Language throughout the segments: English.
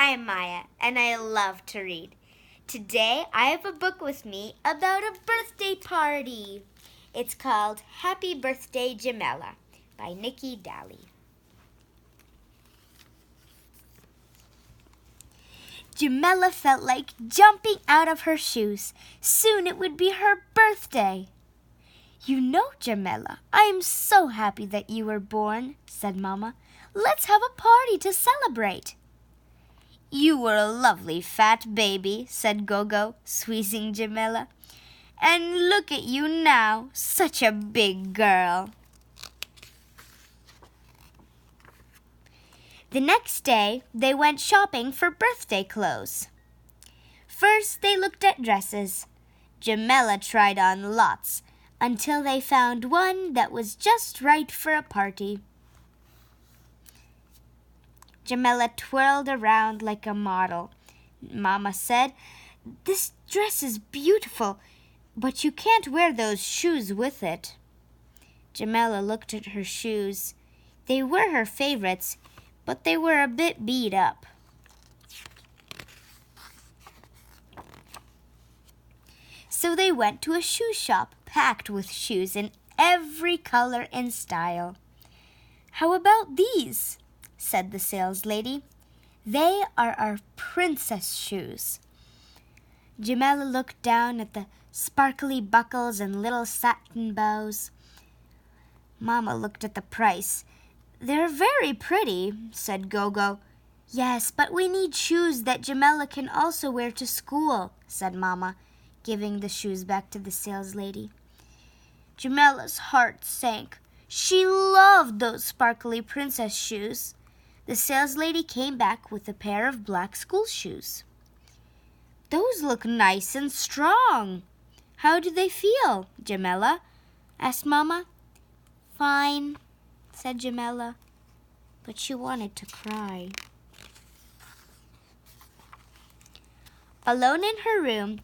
I'm Maya, and I love to read. Today, I have a book with me about a birthday party. It's called Happy Birthday, Jamela by Nikki Daly. Jamela felt like jumping out of her shoes. Soon it would be her birthday. "You know, Jamela, I am so happy that you were born," said Mama. "Let's have a party to celebrate." "You were a lovely fat baby," said Gogo, squeezing Jamela. "And look at you now, such a big girl." The next day, they went shopping for birthday clothes. First, they looked at dresses. Jamela tried on lots until they found one that was just right for a party. Jamela twirled around like a model. Mama said, "This dress is beautiful, but you can't wear those shoes with it." Jamela looked at her shoes. They were her favorites, but they were a bit beat up. So they went to a shoe shop packed with shoes in every color and style. "How about these?" said the saleslady. "They are our princess shoes." Jamela looked down at the sparkly buckles and little satin bows. Mama looked at the price. "They're very pretty," said Gogo. "Yes, but we need shoes that Jamela can also wear to school," said Mama, giving the shoes back to the saleslady. Jamela's heart sank. She loved those sparkly princess shoes. The saleslady came back with a pair of black school shoes. "Those look nice and strong. How do they feel, Jamela?" asked Mama. "Fine," said Jamela, but she wanted to cry. Alone in her room,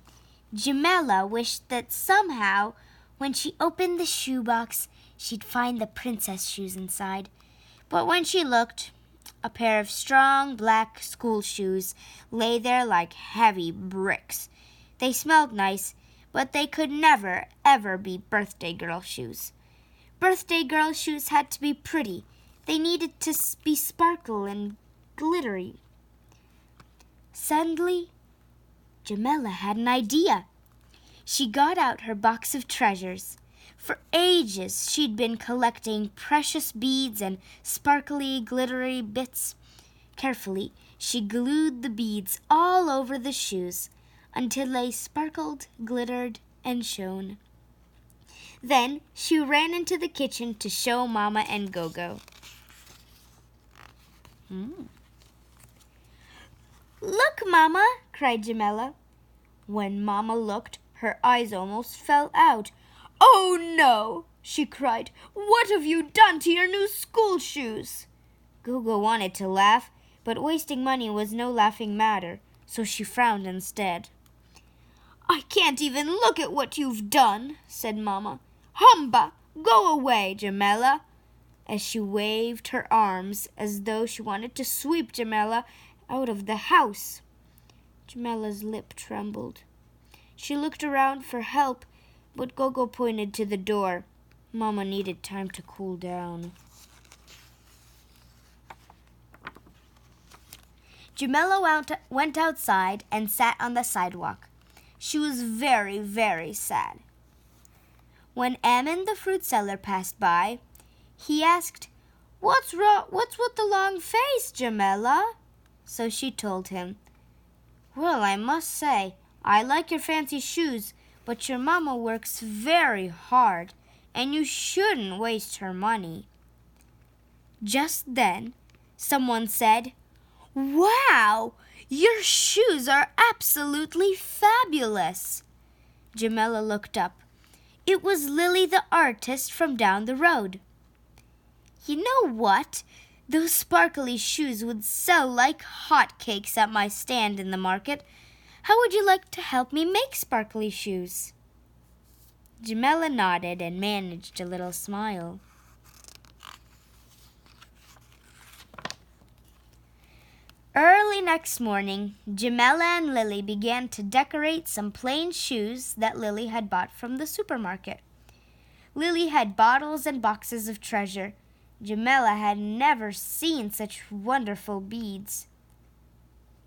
Jamela wished that somehow, when she opened the shoebox, she'd find the princess shoes inside. But when she looked, a pair of strong black school shoes lay there like heavy bricks. They smelled nice, but they could never, ever be birthday girl shoes. Birthday girl shoes had to be pretty. They needed to be sparkle and glittery. Suddenly, Jamela had an idea. She got out her box of treasures. For ages, she'd been collecting precious beads and sparkly, glittery bits. Carefully, she glued the beads all over the shoes until they sparkled, glittered, and shone. Then she ran into the kitchen to show Mama and Gogo. "Look, Mama!" cried Jamela. When Mama looked, her eyes almost fell out. "Oh, no!" she cried. "What have you done to your new school shoes?" Gogo wanted to laugh, but wasting money was no laughing matter, so she frowned instead. "I can't even look at what you've done," said Mama. "Humba! Go away, Jamela!" as she waved her arms as though she wanted to sweep Jamela out of the house. Jamela's lip trembled. She looked around for help, but Gogo pointed to the door. Mama needed time to cool down. Jamela went outside and sat on the sidewalk. She was very, very sad. When Ammon, the fruit seller, passed by, he asked, "What's wrong? What's with the long face, Jamela?" So she told him, "Well, I must say, I like your fancy shoes, but your mama works very hard, and you shouldn't waste her money." Just then, someone said, "Wow! Your shoes are absolutely fabulous!" Jamela looked up. It was Lily the artist from down the road. "You know what? Those sparkly shoes would sell like hotcakes at my stand in the market. How would you like to help me make sparkly shoes?" Jamela nodded and managed a little smile. Early next morning, Jamela and Lily began to decorate some plain shoes that Lily had bought from the supermarket. Lily had bottles and boxes of treasure. Jamela had never seen such wonderful beads.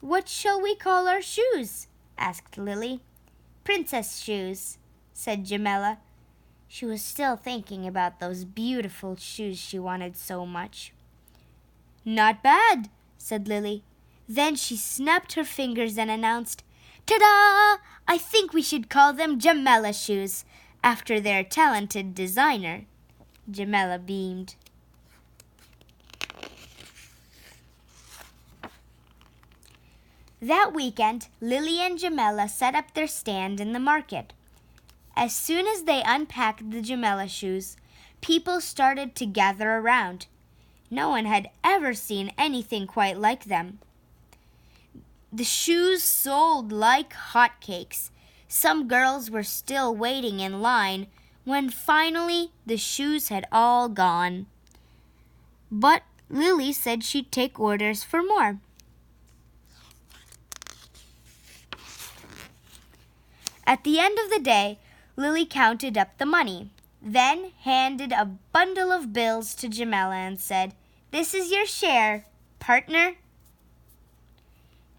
"What shall we call our shoes?" asked Lily. "Princess shoes," said Jamela. She was still thinking about those beautiful shoes she wanted so much. "Not bad," said Lily. Then she snapped her fingers and announced, "Ta-da! I think we should call them Jamela shoes, after their talented designer." Jamela beamed. That weekend, Lily and Jamela set up their stand in the market. As soon as they unpacked the Jamela shoes, people started to gather around. No one had ever seen anything quite like them. The shoes sold like hotcakes. Some girls were still waiting in line when finally the shoes had all gone. But Lily said she'd take orders for more. At the end of the day, Lily counted up the money, then handed a bundle of bills to Jamela and said, "This is your share, partner."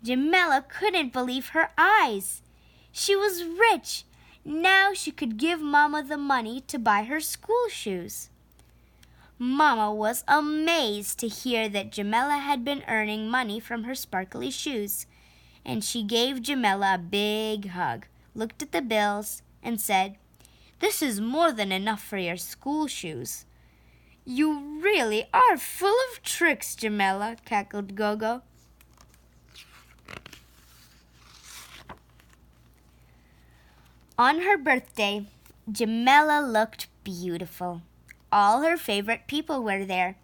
Jamela couldn't believe her eyes. She was rich. Now she could give Mama the money to buy her school shoes. Mama was amazed to hear that Jamela had been earning money from her sparkly shoes, and she gave Jamela a big hug, looked at the bills, and said, "This is more than enough for your school shoes." "You really are full of tricks, Jamela," cackled Gogo. On her birthday, Jamela looked beautiful. All her favorite people were there.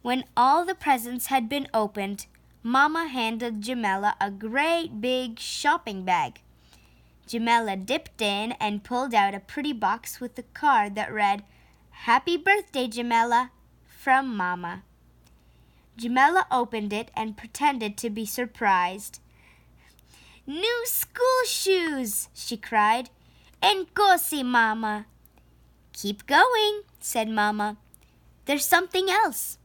When all the presents had been opened, Mama handed Jamela a great big shopping bag. Jamela dipped in and pulled out a pretty box with a card that read, "Happy birthday, Jamela, from Mama." Jamela opened it and pretended to be surprised. "New school shoes!" she cried. "En così, Mama." "Keep going," said Mama. "There's something else."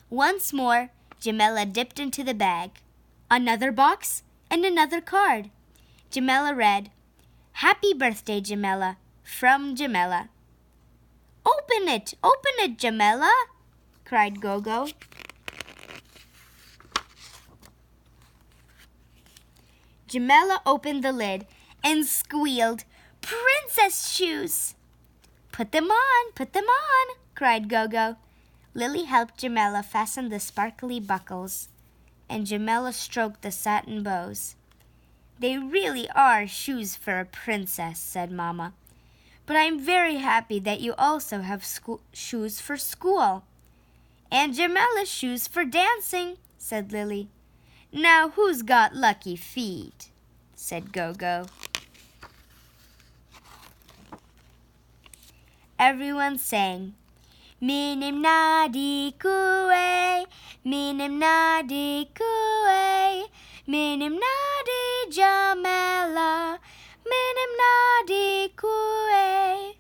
Once more, Jamela dipped into the bag. Another box and another card. Jamela read, "Happy birthday, Jamela, from Jamela." Open it, Jamela," cried Gogo. Jamela opened the lid and squealed, "Princess shoes!" Put them on," cried Gogo. Lily helped Jamela fasten the sparkly buckles, and Jamela stroked the satin bows. "They really are shoes for a princess," said Mama. "But I'm very happy that you also have shoes for school." "And Jamela's shoes for dancing," said Lily. "Now who's got lucky feet?" said Gogo. Everyone sang, "Minim nadi kue, minim nadi kue, minim nadi Jamela, minim nadi kue."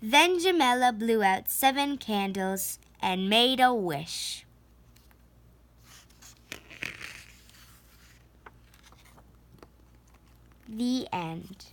Then Jamela blew out 7 candles and made a wish. The end.